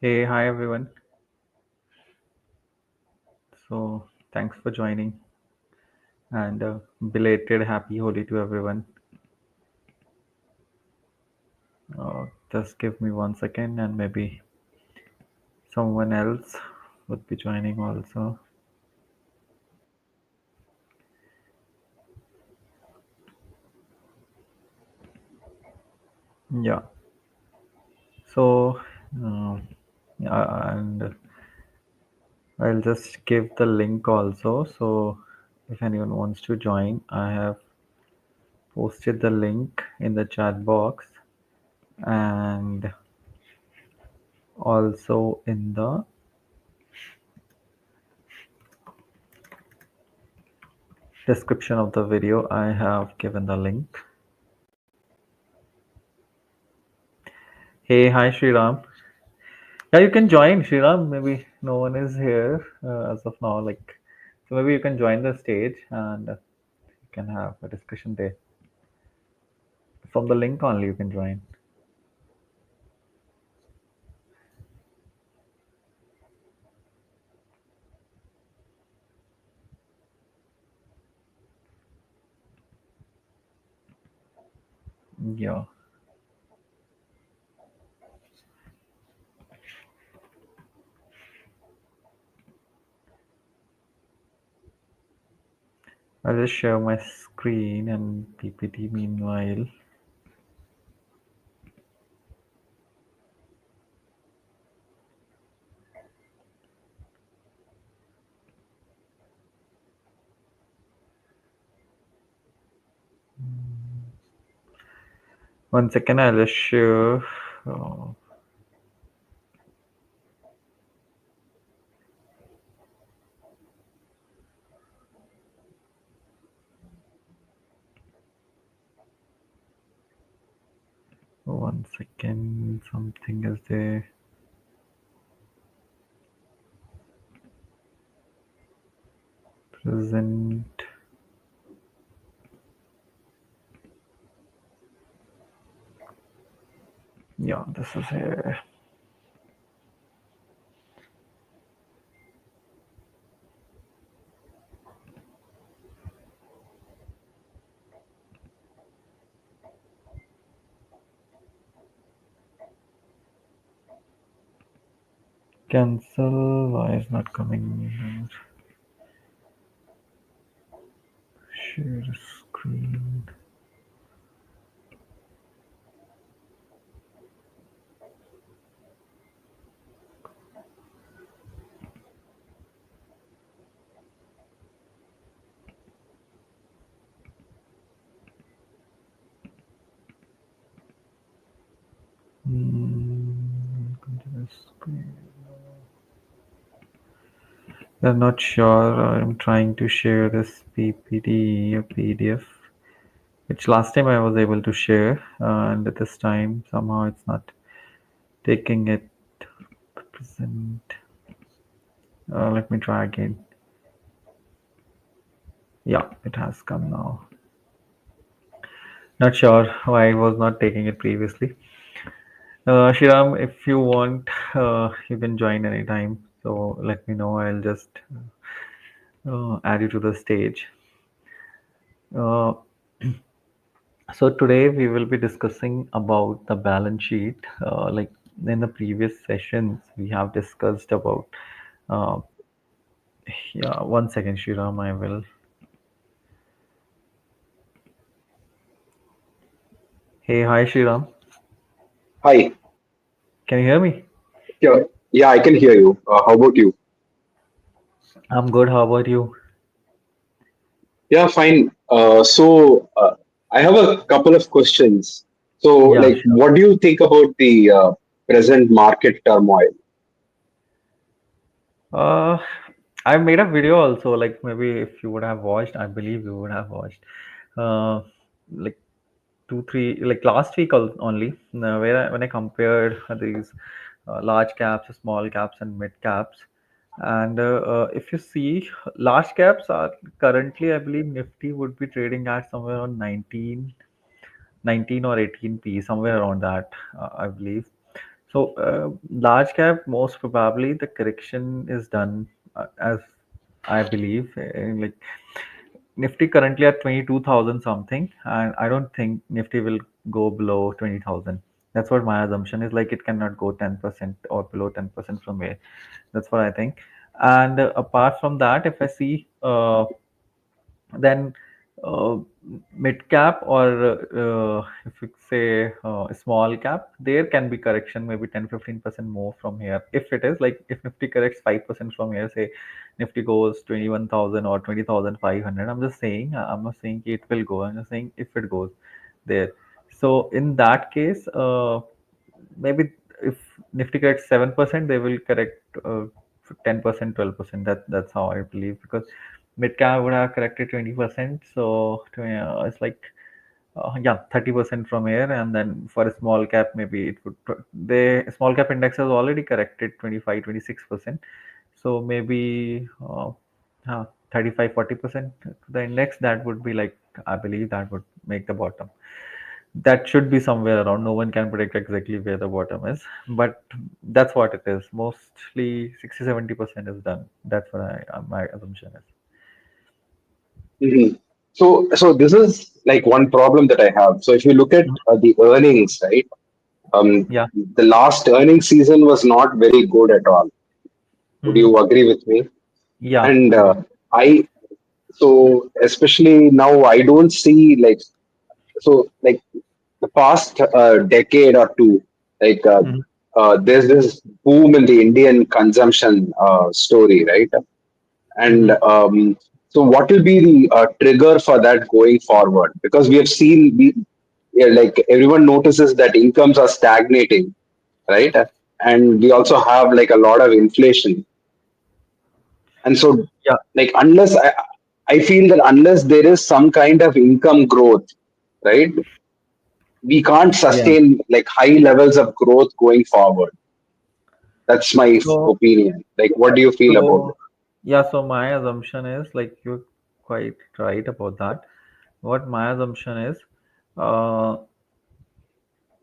Hey, hi everyone. So, thanks for joining and belated happy Holi to everyone. Just give me 1 second and maybe someone else would be joining also. Yeah. So, and I'll just give the link also. So, if anyone wants to join, I have posted the link in the chat box and also in the description of the video, I have given the link. Hey, hi Shriram. Yeah, you can join Shriram. Maybe no one is here as of now. So maybe you can join the stage and you can have a discussion there. From the link only, you can join. Yeah, I'll just share my screen and PPT meanwhile. One second, I'll just share. Uh, One second, something is there. Present. Yeah, this is here. Cancel. Why is not coming? Share screen. Continuous screen. I'm not sure. I'm trying to share this PPT or PDF, which last time I was able to share, and this time somehow it's not taking it. Present. Let me try again. Yeah, it has come now. Not sure why I was not taking it previously. Shiram, if you want, you can join anytime. So let me know. I'll just add you to the stage. Uh, So today we will be discussing about the balance sheet. Like in the previous sessions, we have discussed about. Uh, yeah, 1 second, Shriram. I will. Hey, hi, Shriram. Hi. Can you hear me? Yeah, yeah, I can hear you. How about you? I'm good. How about you? Yeah, fine. I have a couple of questions. Yeah, sure. What do you think about the present market turmoil? Uh, I made a video also. Like maybe if you would have watched, I believe you would have watched. Uh, like 2, 3, like last week only, where when I compared these large caps, small caps, and mid caps, and if you see, large caps are currently, I believe, Nifty would be trading at somewhere around 19 or 18p, somewhere around that, I believe. So, large cap, most probably the correction is done, as I believe. Like Nifty currently at 22,000 something, and I don't think Nifty will go below 20,000. That's what my assumption is. Like it cannot go 10% or below 10% from here. That's what I think. And apart from that, if I see then mid cap or if you say small cap, there can be correction, maybe 10-15% more from here. If it is like if Nifty corrects 5% from here, say Nifty goes 21,000 or 20,500, I'm just saying, I'm not saying it will go, I'm just saying if it goes there. So in that case, maybe if Nifty corrects 7%, they will correct 10%, 12%. That's how I believe, because mid cap would have corrected 20%. So it's like yeah, 30% from here, and then for a small cap, maybe it would the small cap index has already corrected 25, 26%. So maybe 35, 40% to the index. That would be like, I believe that would make the bottom. That should be somewhere around. No one can predict exactly where the bottom is, but that's what it is. Mostly 60-70% is done. That's what my assumption is. Mhm. So this is like one problem that I have. So if you look at Mhm. the earnings, right? Yeah. The last earnings season was not very good at all. Would Hmm. you agree with me? Yeah, And I do. I so especially now I don't see like the past decade or two, like Mhm. there's this boom in the Indian consumption story, right? And Mhm. so, what will be the trigger for that going forward? Because we have seen, yeah, like everyone notices that incomes are stagnating, right? And we also have like a lot of inflation, and so Yeah, like I feel that unless there is some kind of income growth, right, we can't yeah. sustain like high levels of growth going forward. That's my So, opinion. Like, what do you feel about so yeah. So my assumption is like you're quite right about that. What my assumption is, uh,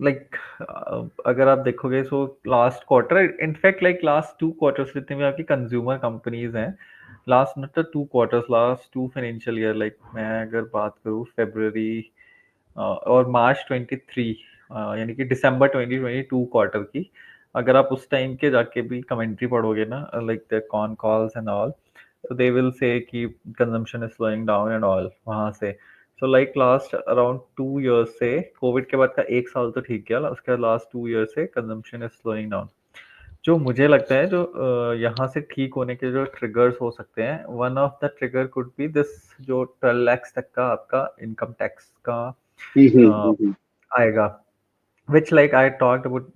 like अगर आप देखोगे, so last quarter, in fact like last two quarters जितने भी आपकी consumer companies हैं, last not the two quarters, last two financial year, like मैं अगर बात करूँ फेब्रवरी और मार्च 23, यानी कि दिसंबर 2022 क्वार्टर की, अगर आप उस टाइम के जाके भी कमेंट्री पढ़ोगे ना, like the con calls and all, so they will say कि consumption is slowing down and all वहाँ से. So like last around 2 years से, कोविड के बाद का एक साल तो ठीक गया, उसके बाद लास्ट 2 years से consumption is slowing down. जो मुझे लगता है, जो यहाँ से ठीक होने के जो ट्रिगर्स हो सकते हैं, one of the trigger could be this, जो 12 lakhs तक का आपका इनकम टैक्स का it? अ, आएगा, which like I talked about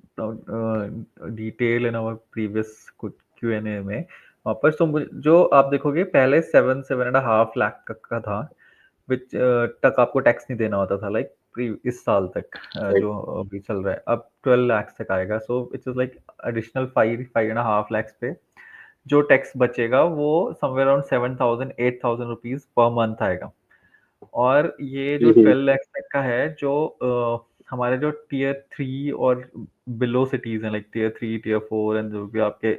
detail in our previous Q&A में वापस. तो जो आप देखोगे पहले 7-7.5 लाख का था, विच तक आपको टैक्स नहीं देना होता था, लाइक इस साल तक, Right. जो अभी चल रहा है, अब 12 lakhs तक आएगा. So it is like additional 5-5.5 lakhs पे जो टैक्स बचेगा वो somewhere around 7,000-8,000 rupees per month आएगा. और ये जो Mm-hmm. 12 लाख तक का है, जो हमारे जो टियर 3 और बिलो सिटीज हैं, लाइक टियर 3, टियर 4, एंड जो भी आपके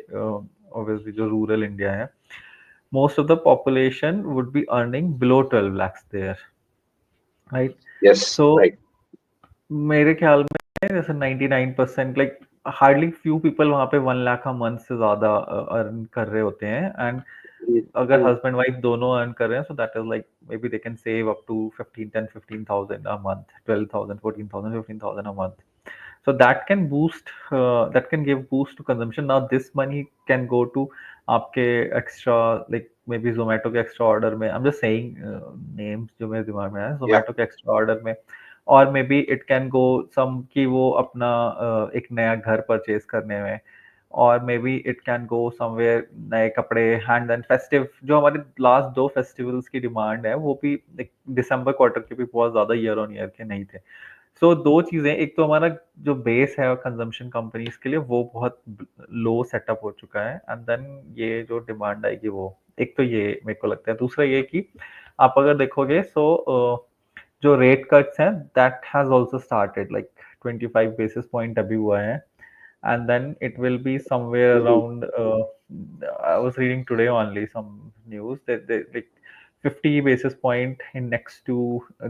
ऑब्वियसली जो रूरल इंडिया है, most of the population would be earning below 12 lakhs there, right? Yes. So Right. मेरे ख्याल में जैसे 99% लाइक हार्डली फ्यू पीपल वहाँ पे 1 लाख a month से ज्यादा अर्न कर रहे होते हैं. एंड अगर हस्बैंड वाइफ दोनों अर्न कर रहे हैं, so that is like maybe they can save up to 15,000 a month, 12,000, 14,000, 15,000 a month. So that can boost, that can give boost to consumption. Now this money can go to आपके extra, like may be Zomato के extra order में, I am just saying names जो मेरे दिमाग में है, Yeah. Zomato के extra order में. और maybe it can go some कि वो अपना एक नया घर परचेज करने में, और maybe it can go somewhere नए कपड़े, हैंड एंड फेस्टिव, जो हमारे लास्ट दो फेस्टिवल्स की डिमांड है, वो भी दिसंबर क्वार्टर के भी बहुत ज्यादा ईयर ऑन ईयर के नहीं थे. सो दो चीजें, एक तो हमारा जो बेस है कंजम्पशन कंपनीज के लिए वो बहुत लो सेटअप हो चुका है, एंड देन ये जो डिमांड आएगी वो, एक तो ये मेरे को लगता है. दूसरा ये कि आप अगर देखोगे, सो जो रेट कट्स हैं, that has also started, like 25 basis point अभी हुआ है. and then it will be somewhere Mhm. around. I was reading today only some news that they like 50 basis point in next two.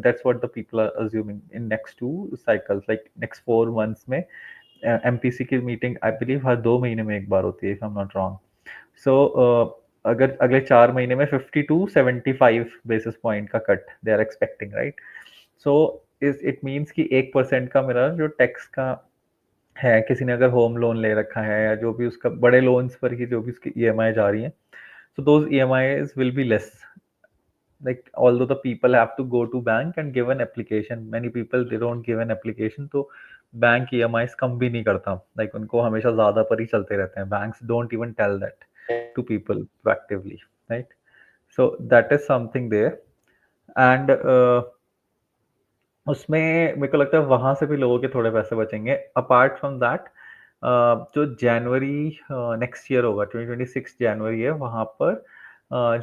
That's what the people are assuming in next two cycles, like next 4 months में MPC की meeting I believe हर 2 महीने में एक बार होती है if I am not wrong so अगर अगले 4 महीने में 50 to 75 बेसिस पॉइंट का cut they are expecting right so is it means कि 1% का मेरा जो टैक्स का है किसी ने अगर होम लोन ले रखा है या जो भी उसका बड़े लोन्स पर ही जो भी उसकी ईएमआई जा रही है so those EMIs will be less like although the people have to go to bank and give an application many people they don't give an application तो बैंक EMIs कम भी नहीं करता like उनको हमेशा ज़्यादा पर ही चलते रहते हैं banks don't even tell that to people proactively right so that is something there and उसमें मेरे को लगता है वहाँ से भी लोगों के थोड़े पैसे बचेंगे अपार्ट फ्रॉम दैट जो जनवरी नेक्स्ट ईयर होगा 2026 जनवरी है वहाँ पर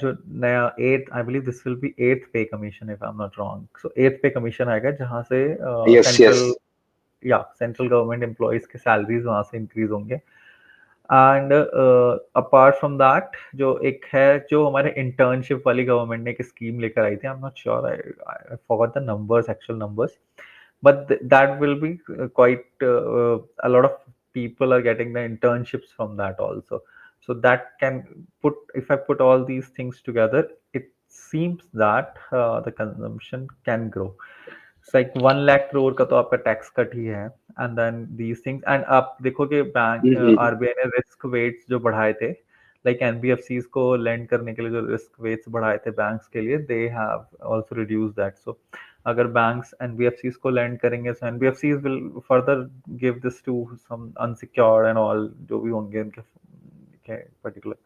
जो नया eighth I believe this will be eighth pay commission if I am not wrong so eighth pay commission आएगा जहाँ से Yes, सेंट्रल yes. या सेंट्रल गवर्नमेंट एम्प्लॉयज के सैलरीज वहाँ से इंक्रीज होंगे एंड अपार्ट फ्रॉम दैट जो एक है जो हमारे इंटर्नशिप वाली गवर्नमेंट ने एक स्कीम लेकर आई थी आई am not sure I forgot the numbers actual numbers but that will be quite a lot of people are getting the internships from that also so that can put if I put all these things together it seems that the consumption can grow it's like 1 lakh crore का तो आपका tax cut ही है and then these things and आप देखोगे bank Mhm. RBI ने risk weights जो बढ़ाए थे लाइक एनबीएफसीज को लेंड करने के लिए जो रिस्क वेट्स बढ़ाए थे बैंक्स के लिए they have also reduce that so अगर बैंक्स एनबीएफसीज को लेंड करेंगे so NBFCs will further give this to some unsecured and all जो भी होंगे उनके particular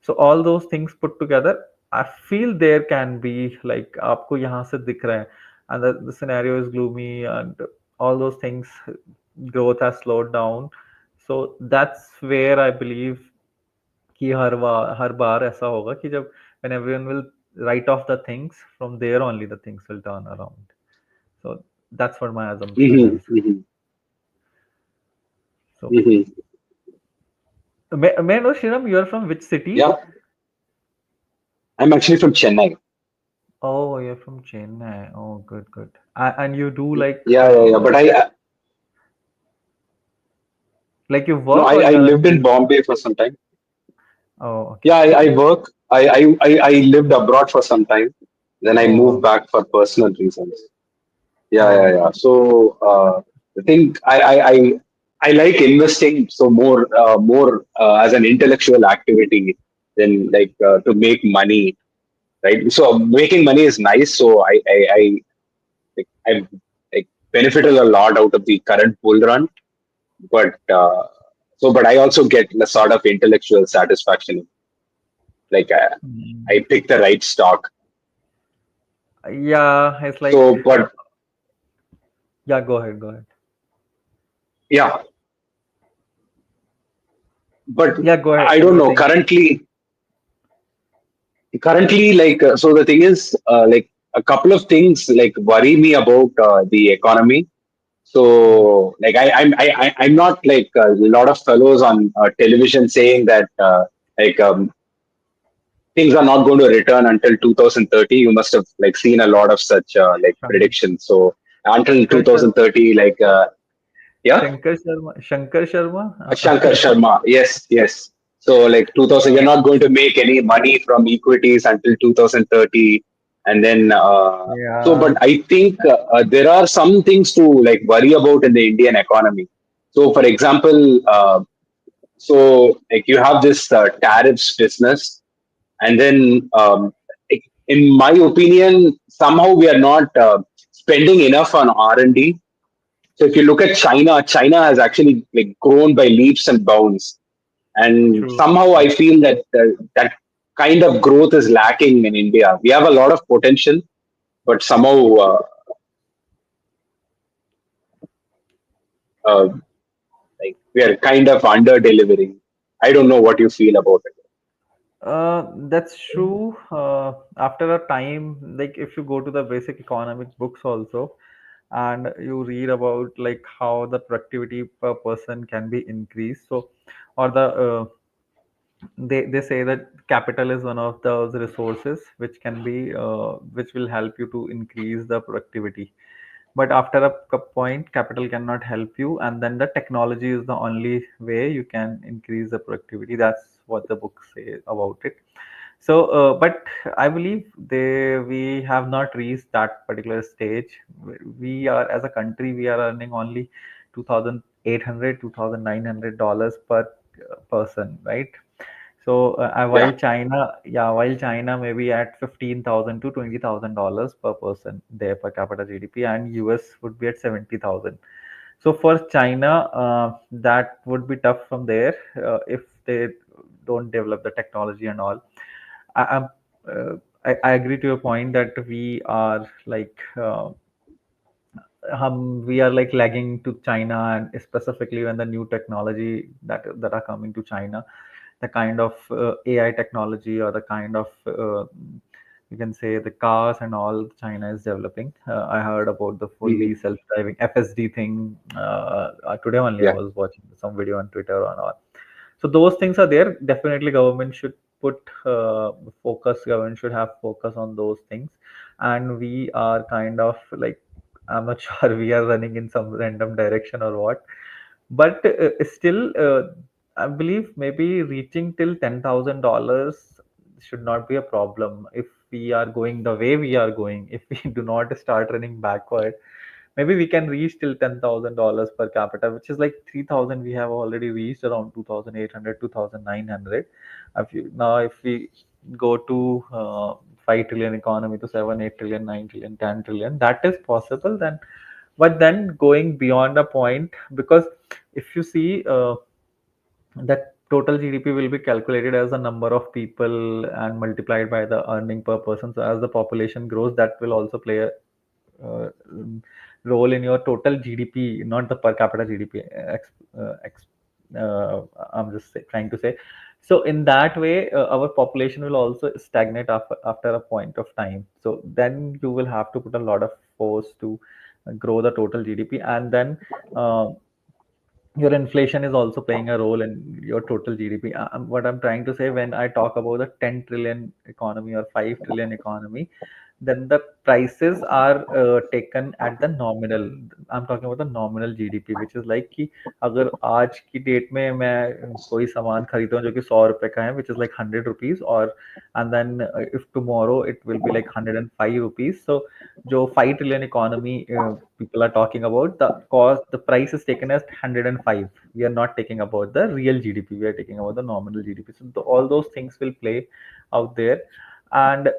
so all those things put together I feel there can be like आपको यहाँ से दिख रहा है and the scenario is gloomy and all those things growth has slowed down so that's where I believe कि हर बार ऐसा होगा कि जब when everyone will write off the things from there only the things will turn around so that's what my assumption Mhm. is Mhm. so Mhm. may I know Shriram you are from which city Yeah, I'm actually from Chennai. oh you're from Chennai oh good and you do Yeah, yeah, yeah. But like you no, work or I you are a lived in student? Bombay for some time. Oh, okay. Yeah, I work. I lived abroad for some time. Then I Oh, moved wow. back for personal reasons. Yeah, Oh, yeah, okay. yeah. So I think I like investing so more as an intellectual activity than like to make money, right? So making money is nice. So I've like benefited a lot out of the current bull run, but but I also get a sort of intellectual satisfaction. Like I Mm. pick the right stock. Yeah, it's like, So, but yeah, go ahead, go ahead. yeah, but Yeah, go ahead. I You don't were know. saying something. Currently, like so, the thing is, like a couple of things like worry me about the economy. Mhm. So, like I'm not like a lot of fellows on television saying that like things are not going to return until 2030. You must have like seen a lot of such like Shan- predictions. So until Shankar Sharma. 2030, like yeah, Shankar Sharma. Shankar Sharma. Shankar Sharma. Yes, yes. So like 2000, you're Uh, not going to make any money from equities until 2030, and then yeah. but I think there are some things to like worry about in the Indian economy. So for example, so like you have this tariffs business, and then in my opinion, somehow we are not spending enough on R&D. So if you look at China, China has actually like grown by leaps and bounds, and True. somehow True. I feel that that kind of growth is lacking in India. We have a lot of potential, but somehow uh, like we are kind of under delivering. I don't know what you feel about it. That's true. After a time, like if you go to the basic economic books also, and you read about like how the productivity per person can be increased. So, or they say that capital is one of those resources which can be which will help you to increase the productivity. But after a point, capital cannot help you, and then the technology is the only way you can increase the productivity. That's what the book says about it. So but I believe we have not reached that particular stage. We are, as a country, we are earning only 2,800 $2,900 per person, right? So Yeah. while China may be at 15,000 to $20,000 per person there per capita GDP, and US would be at 70,000. So for China, that would be tough from there if they don't develop the technology and all. I, I'm, I agree to your point that we are like lagging to China, and specifically when the new technology that are coming to China, the kind of AI technology, or the kind of you can say the cars and all China is developing. I heard about the fully Hmm. self-driving FSD thing today only. I Yeah. was watching some video on Twitter and all. So those things are there. Definitely, government should put focus. Government should have focus on those things, and we are kind of like, I'm not sure we are running in some random direction or what, but still, I believe maybe reaching till $10,000 should not be a problem if we are going the way we are going. If we do not start running backward, maybe we can reach till $10,000 per capita, which is like 3,000. We have already reached around 2,800, 2,900. If we go to 5 trillion economy to 7, 8 trillion, 9 trillion, 10 trillion, that is possible then. But then going beyond a point, because if you see that total GDP will be calculated as the number of people and multiplied by the earning per person. So as the population grows, that will also play a uh, role in your total GDP, not the per capita GDP. Uh, ex, I'm just trying to say. So in that way, our population will also stagnate after a point of time. So then you will have to put a lot of force to grow the total GDP, and then uh, your inflation is also playing a role in your total GDP. What I'm trying to say, when I talk about the 10 trillion economy or 5 trillion economy, then the prices are taken at the nominal. I'm talking about the nominal GDP, which is like कि अगर आज की date में मैं कोई सामान खरीदता हूँ जो कि 100 रुपए का है, which is like 100 rupees, or and then if tomorrow it will be like 105 rupees. So जो 5 trillion economy people are talking about, the price is taken as 105. We are not taking about the real GDP. We are taking about the nominal GDP. So all those things will play out there, and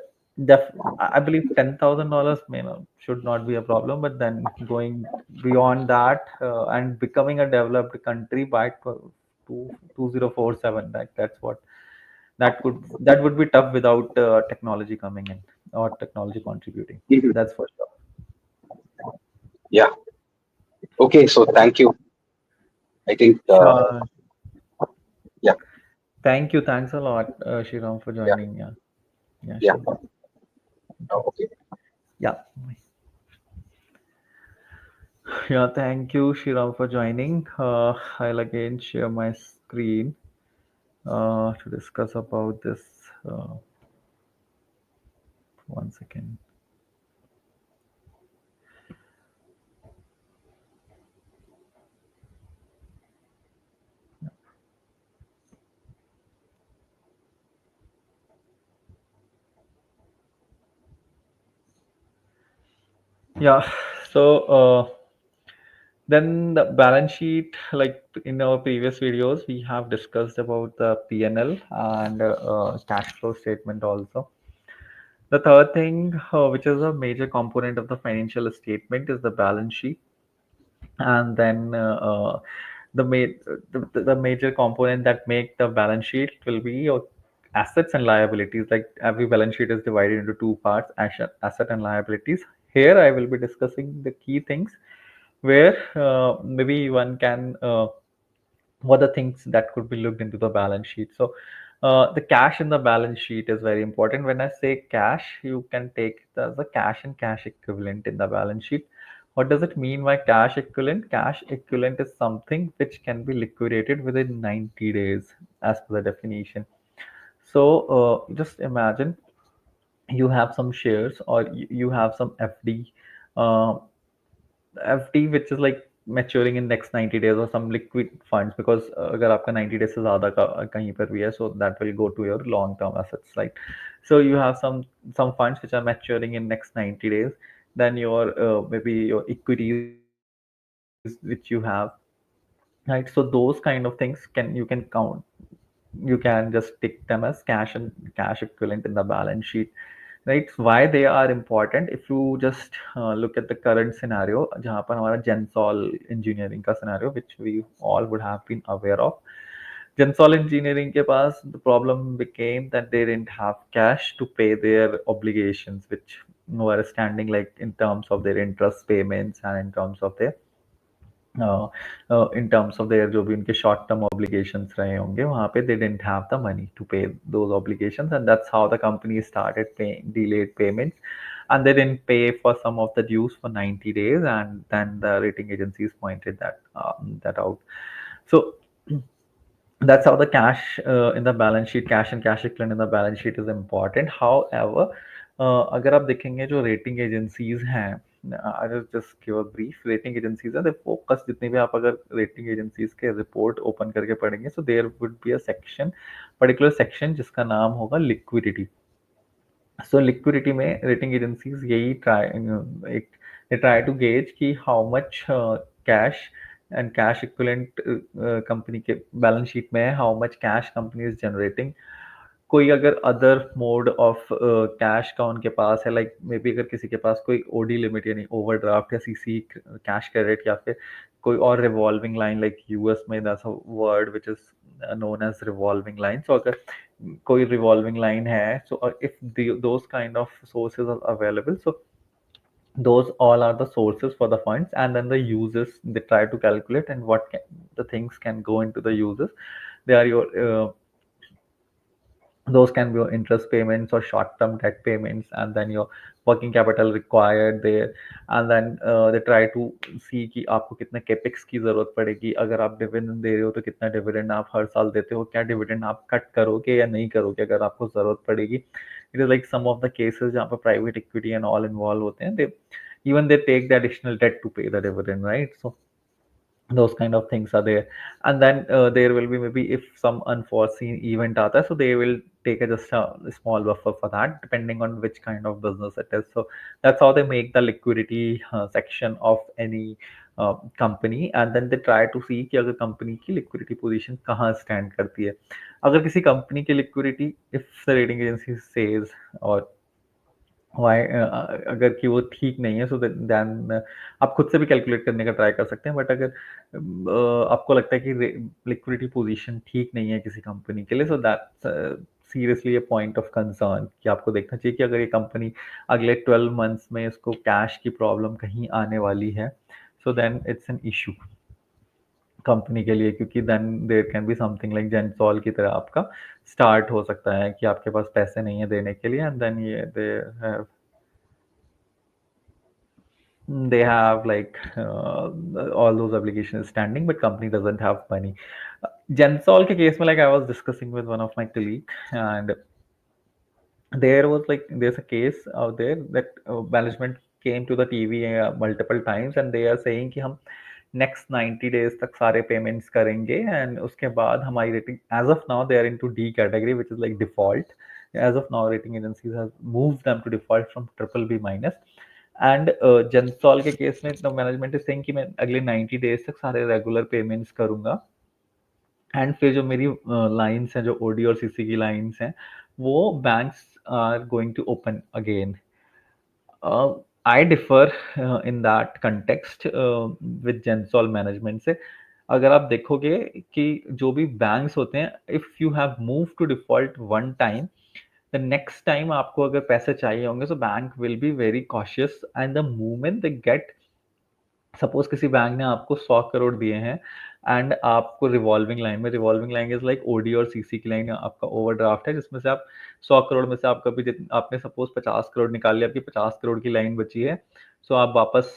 def- I believe $10,000 may not should not be a problem. But then going beyond that and becoming a developed country by 2047, that's what that would be tough without technology coming in or technology contributing. Hmm. That's for sure. Yeah. Okay. So thank you. I think. Sure. Yeah. Thank you. Thanks a lot, Shriram, for Yeah. joining. Yeah. Yeah, Yeah. sure. Okay. Okay. Yeah. Yeah. Thank you, Shriram, for joining. I'll again share my screen to discuss about this. Uh, 1 second. Yeah. So then the balance sheet, like in our previous videos, we have discussed about the P&L and cash flow statement also. The third thing, which is a major component of the financial statement, is the balance sheet. And then the major component that make the balance sheet will be your assets and liabilities. Like every balance sheet is divided into two parts: asset and liabilities. Here I will be discussing the key things where maybe one can what are things that could be looked into the balance sheet. So the cash in the balance sheet is very important. When I say cash, you can take it as a cash and cash equivalent in the balance sheet. What does it mean by cash equivalent? Cash equivalent is something which can be liquidated within 90 days as per the definition. So just imagine you have some shares, or you have some FD, uh, FD which is like maturing in next 90 days, or some liquid funds, because अगर आपका 90 days से ज़्यादा का कहीं पर भी है, so that will go to your long term assets, right? So you have some funds which are maturing in next 90 days, then your maybe your equities which you have, right? So those kind of things you can count, you can just tick them as cash and cash equivalent in the balance sheet, right? Why they are important? If you just look at the current scenario जहाँ पर हमारा जेंसॉल engineering का scenario, which we all would have been aware of. Gensol Engineering के पास the problem became that they didn't have cash to pay their obligations, which were standing, like in terms of their interest payments and in terms of their जो भी उनके short term obligations रहे होंगे वहाँ पे they didn't have the money to pay those obligations, and that's how the company started paying delayed payments, and they didn't pay for some of the dues for 90 days, and then the rating agencies pointed that out. So that's how the cash in the balance sheet, cash and cash equivalent in the balance sheet is important. However, अगर आप देखेंगे जो rating agencies हैं, I just give a brief, rating agencies हैं, they focus, जितनी भी आप अगर रेटिंग एजेंसीज के रिपोर्ट ओपन करके पढ़ेंगे, so there would be a section, particular section जिसका नाम होगा लिक्विडिटी. सो लिक्विडिटी में रेटिंग एजेंसीज यही ट्राई टू गेज कि how much cash and cash equivalent company के बैलेंस शीट में है, how much cash company is generating. कोई अगर अदर मोड ऑफ कैश का उनके पास है, लाइक मे बी अगर किसी के पास कोई ओडी लिमिट यानी ओवरड्राफ्ट या सीसी कैश क्रेडिट, या फिर कोई और रिवॉल्विंग लाइन, लाइक यूएस में that's a word which is known as revolving line. So अगर कोई revolving line है, so if those kind of sources are available, so those all are the sources for the funds, and then the uses they try to calculate, and the things can go into the uses. They are your those can be your interest payments or short-term debt payments, and then your working capital required there. And then they try to see कि आपको कितना capex की जरूरत पड़ेगी, अगर आप dividend दे रहे हो तो कितना डिविडेंड आप हर साल देते हो, क्या डिविडेंड आप कट करोगे या नहीं करोगे अगर आपको जरूरत पड़ेगी. It is like some of the cases जहाँ पर private equity and all involve होते हैं, दे even they take the additional debt to pay the dividend, right? So those kind of things are there. And then there will be maybe if some unforeseen event aata hai, so they will take just a small buffer for that, depending on which kind of business it is. So that's how they make the liquidity section of any company. And then they try to see कि अगर company की liquidity position कहाँ stand करती है. अगर किसी company की liquidity, if the rating agency says, और वाई अगर कि वो ठीक नहीं है, सो देन आप खुद से भी कैलकुलेट करने का ट्राई कर सकते हैं. बट अगर आपको लगता है कि लिक्विडिटी पोजीशन ठीक नहीं है किसी कंपनी के लिए, so that seriously A point of concern, कि आपको देखना चाहिए कि अगर ये कंपनी अगले 12 मंथ्स में इसको कैश की प्रॉब्लम कहीं आने वाली है, so then it's an issue company के लिए, क्योंकि then there can be something like Gensol की तरह आपका स्टार्ट हो सकता है कि आपके पास पैसे नहीं है देने के लिए, एंड देन ये they have they have like all those obligations standing, but company doesn't have money. Gensol के केस में, like I was discussing with one of my colleague, and there was like there's a case out there that management came to the TV multiple times, and they are saying कि हम next 90 days तक सारे payments करेंगे, and उसके बाद हमारी rating, as of now they are into D category, which is like default. As of now rating agencies have moved them to default from triple B minus. And Gensol के case में the management is saying कि मैं अगले 90 days तक सारे regular payments करूंगा, and फिर जो मेरी लाइंस हैं, जो ओडी और सीसी की लाइंस हैं, वो banks are going to open again. I differ in that context with Gensol management से. अगर आप देखोगे कि जो भी बैंक्स होते हैं, if you have move to default one time, the next time आपको अगर पैसे चाहिए होंगे, so bank will be very cautious, and the moment they get, suppose किसी बैंक ने आपको 100 करोड़ दिए हैं, एंड आपको revolving line is like OD और सीसी की लाइन, आपका ओवरड्राफ्ट है जिसमें से आप 100 करोड़ में से आप कभी आपने सपोज 50 करोड़ निकाल लिया, आपकी 50 करोड़ की लाइन बची है, सो आप वापस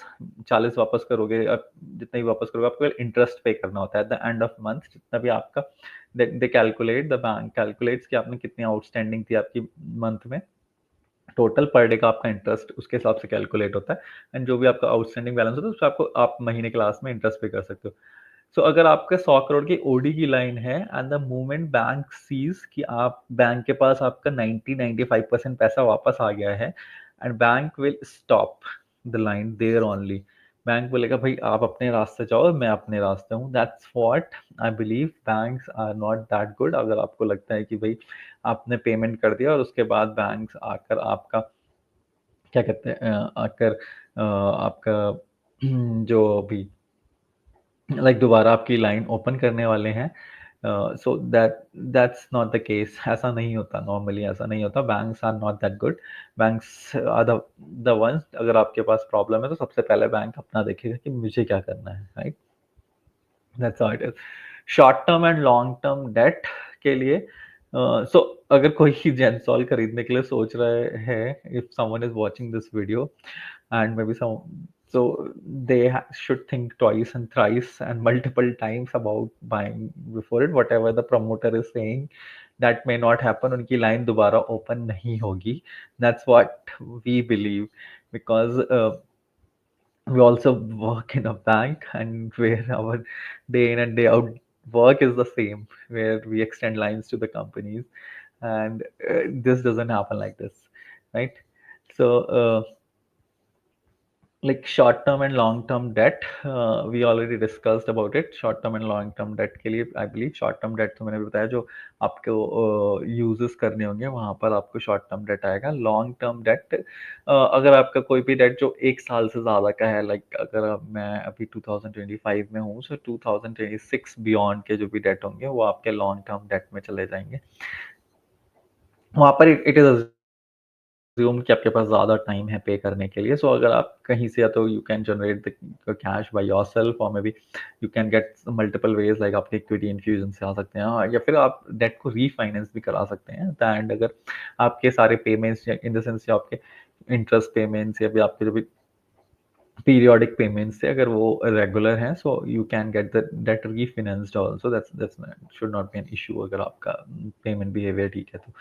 40 वापस करोगे, जितना भी वापस करोगे आपको इंटरेस्ट पे करना होता है at the end of month, जितना भी आपका दे कैलकुलेट, द बैंक कैलकुलेट्स कि आपने कितनी आउटस्टैंडिंग थी आपकी मंथ में, टोटल पर डे का आपका इंटरेस्ट उसके हिसाब से कैलकुलेट होता है, एंड जो भी आपका आउटस्टैंडिंग बैलेंस होता है उसको आपको आप महीने के लास्ट में इंटरेस्ट पे कर सकते हो। सो अगर आपके 100 करोड़ की ओडी की लाइन है and the moment bank sees कि आप बैंक के पास आपका 90-95% पैसा वापस आ गया है, and bank will stop the line there only. Bank बोलेगा भाई आप अपने रास्ते जाओ, मैं अपने रास्ते हूँ। That's what I believe, banks are not that good. अगर आपको लगता है कि भाई आपने पेमेंट कर दिया और उसके बाद बैंक्स आकर आपका क्या कहते हैं आकर आपका जो भी लाइक दोबारा आपकी लाइन ओपन करने वाले हैं, so that's not the case. ऐसा नहीं होता, नॉर्मली ऐसा नहीं होता। Banks are not that good. Banks are the ones, अगर आपके पास प्रॉब्लम है तो सबसे पहले बैंक अपना देखेगा कि मुझे क्या करना है, right. That's how it is. Short term and long term debt के लिए सो अगर कोई जेनसॉल खरीदने के लिए सोच रहे हैं, if someone is watching this video and maybe some, so they should think twice and thrice and multiple times about buying before it, whatever the promoter is saying, that may not happen, उनकी line दोबारा open नहीं होगी। That's what we believe, because we also work in a bank, and where our day in and day out work is the same, where we extend lines to the companies, and this doesn't happen like this, right? So like short term and long term debt, we already discussed about it। short term and long term debt के लिए I believe short term debt तो मैंने भी बताया, जो आपको uses करने होंगे वहां पर आपको शॉर्ट टर्म डेट आएगा। लॉन्ग टर्म डेट, अगर आपका कोई भी डेट जो एक साल से ज्यादा का है, लाइक अगर मैं अभी 2025 में हूँ, सो 2026 बियॉन्ड के जो भी डेट होंगे वो आपके लॉन्ग टर्म डेट में चले जाएंगे। वहां पर इट इज assume कि आपके पास ज़्यादा टाइम है पे करने के लिए। सो अगर आप कहीं से, या तो you can generate the cash by yourself, और maybe you can get multiple ways, like आपके इक्विटी इन्फ्यूजन से आ सकते हैं, या फिर आप डेट को रीफाइनेंस भी करा सकते हैं। एंड अगर आपके सारे पेमेंट्स, इन द सेंस आपके इंटरेस्ट पेमेंट्स या फिर आपके जो भी periodic payments से अगर वो रेगुलर हैं, so you can get the debt refinanced also. That's should not be an issue अगर आपका पेमेंट बिहेवियर ठीक है तो।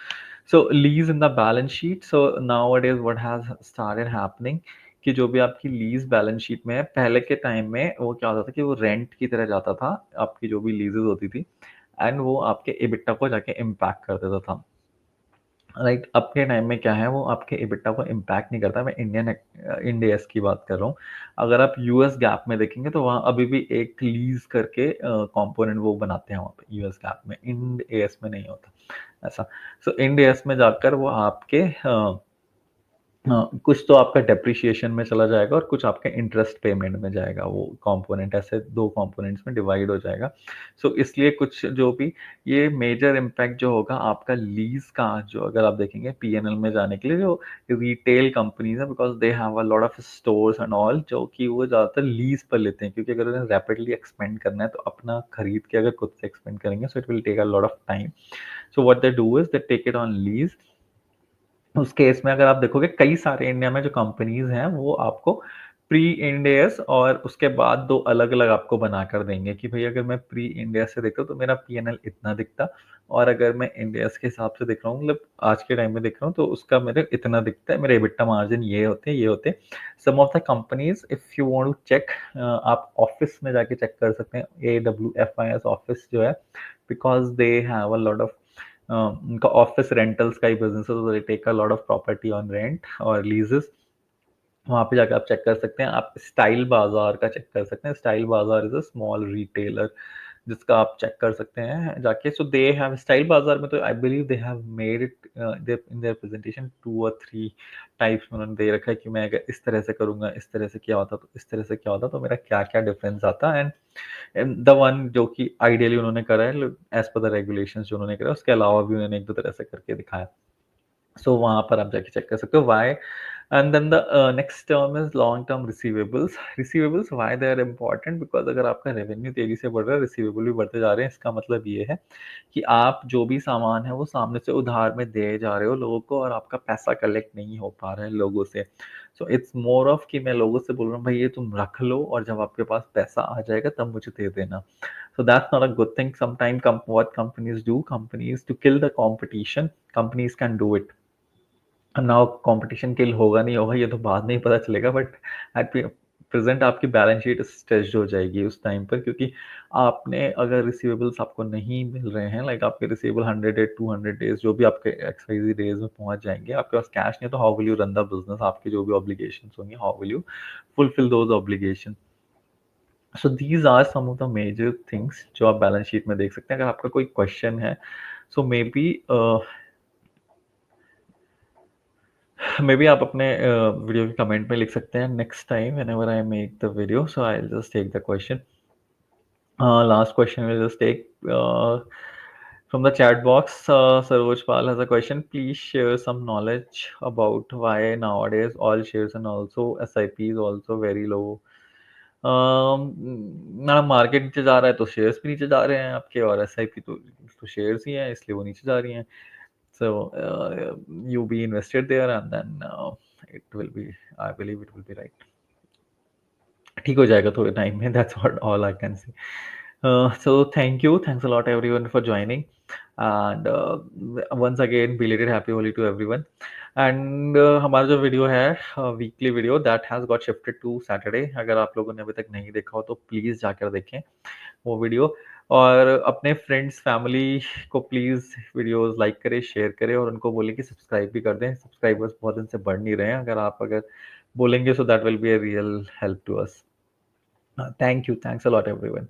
So lease in the balance sheet, so nowadays what has started happening कि जो भी आपकी लीज बैलेंस शीट में है, पहले के टाइम में वो क्या होता था कि वो रेंट की तरह जाता था, आपकी जो भी लीजेस होती थी, एंड वो आपके एबिटा को जाके इम्पैक्ट कर देता था। राइट, अब के टाइम में क्या है, वो आपके एबिटा को इम्पैक्ट नहीं करता। मैं इंड एस की बात कर रहा हूँ। अगर आप यूएस गैप में देखेंगे तो वहाँ अभी भी एक लीज करके कंपोनेंट वो बनाते हैं वहाँ पे यूएस गैप में, इंड एस में नहीं होता ऐसा। सो इंड एस में जाकर वो आपके कुछ तो आपका डेप्रिसिएशन में चला जाएगा और कुछ आपके इंटरेस्ट पेमेंट में जाएगा, वो कंपोनेंट ऐसे दो कंपोनेंट्स में डिवाइड हो जाएगा। सो इसलिए कुछ जो भी ये मेजर इम्पैक्ट जो होगा आपका लीज का, जो अगर आप देखेंगे पीएनएल में जाने के लिए, जो रिटेल कंपनीज है, because they have a lot of stores and all, जो कि वो ज़्यादातर लीज पर लेते हैं, क्योंकि अगर उन्हें रैपिडली एक्सपेंड करना है तो अपना खरीद के अगर खुद से एक्सपेंड करेंगे, so it will take a lot of time. So what they do is they take it on lease. उस केस में अगर आप देखोगे कई सारे इंडिया में जो कंपनीज हैं वो आपको प्री इंड एस और उसके बाद दो अलग अलग आपको बना कर देंगे कि भाई अगर मैं प्री इंड एस से देखता हूँ तो मेरा पीएनएल इतना दिखता, और अगर मैं इंड एस के हिसाब से देख रहा हूँ, मतलब आज के टाइम में देख रहा हूँ, तो उसका मेरे इतना दिखता है, मेरे एबिटा मार्जिन ये होते हैं, ये होते हैं। Some of the companies, if you want to check, आप ऑफिस में जाके चेक कर सकते हैं, AWFIS ऑफिस जो है, because they have a lot of उनका ऑफिस रेंटल्स का ही बिजनेस है, तो they take a lot of property on rent और लीजेस। वहाँ पे जाकर आप चेक कर सकते हैं। आप स्टाइल बाजार का चेक कर सकते हैं। स्टाइल बाजार इज अ स्मॉल रिटेलर जिसका आप चेक कर सकते हैं जाके। सो दे हैव स्टाइल बाजार में, तो I believe they have made it in their presentation 2 और 3 टाइप्स में उन्होंने दे रखा है कि मैं अगर इस तरह से करूंगा, इस तरह से क्या होता, तो इस तरह से क्या होता, तो मेरा क्या क्या डिफरेंस आता। एंड द वन जो कि आइडियली उन्होंने करा है एज पर द रेगुलेशंस जो उन्होंने करा, उसके अलावा भी उन्होंने एक दो तरह से करके दिखाया। सो वहाँ पर आप जाके चेक कर सकते हो। Why and then the next term is long term receivables. Receivables why they are important, because अगर आपका रेवेन्यू तेजी से बढ़ रहा है, रिसीवेबल भी बढ़ते जा रहे हैं, इसका मतलब ये है कि आप जो भी सामान है वो सामने से उधार में दे जा रहे हो लोगों को, और आपका पैसा कलेक्ट नहीं हो पा रहा है लोगों से। सो इट्स मोर ऑफ कि मैं लोगों से बोल रहा हूँ भाई ये तुम रख लो, और जब आपके पास पैसा आ जाएगा तब मुझे दे देना। So that's not a good thing. Sometimes what companies do, companies to kill the competition, companies can do it. Now competition kill होगा नहीं होगा ये तो बाद में ही पता चलेगा, बट एट प्रेजेंट आपकी बैलेंस शीट स्ट्रेच्ड हो जाएगी उस टाइम पर, क्योंकि आपने अगर रिसीवेबल्स आपको नहीं मिल रहे हैं, लाइक आपके रिसीवेबल 100 डेज 200 डेज जो भी आपके एक्सवाइजी डेज में पहुंच जाएंगे, आपके पास कैश नहीं है, तो how will you run the business, आपके जो भी ऑब्लिगेशन होंगे how will you fulfil those obligation. So these are some of the major things जो आप बैलेंस शीट में देख सकते हैं। अगर आपका कोई क्वेश्चन है, सो मे बी मे बी आप अपने वीडियो के कमेंट में लिख सकते हैं, next time whenever I make the video, so I just take the question. Last question we'll just take from the chat box. Saroj Pal has a question. Please share some knowledge about why nowadays all shares and also SIP is also very low. ना market नीचे जा रहा है तो shares भी नीचे जा रहे हैं आपके, और SIP तो शेयर्स ही हैं इसलिए वो नीचे जा रही हैं। So you be invested there, and then it will be, I believe it will be right. ठीक हो जाएगा थोड़े टाइम में, that's what all I can say. So thank you, thanks a lot everyone for joining, and once again belated happy Holi to everyone. And हमारा जो video है weekly video, that has got shifted to Saturday. अगर आप लोगों ने अभी तक नहीं देखा हो तो प्लीज़ जाकर देखें वो वीडियो, और अपने फ्रेंड्स फैमिली को प्लीज़ वीडियोस लाइक करें, शेयर करें, और उनको बोलें कि सब्सक्राइब भी कर दें। सब्सक्राइबर्स बहुत दिन से बढ़ नहीं रहे हैं, अगर बोलेंगे, so that will be a real help to us. Thank you. Thanks a lot, everyone.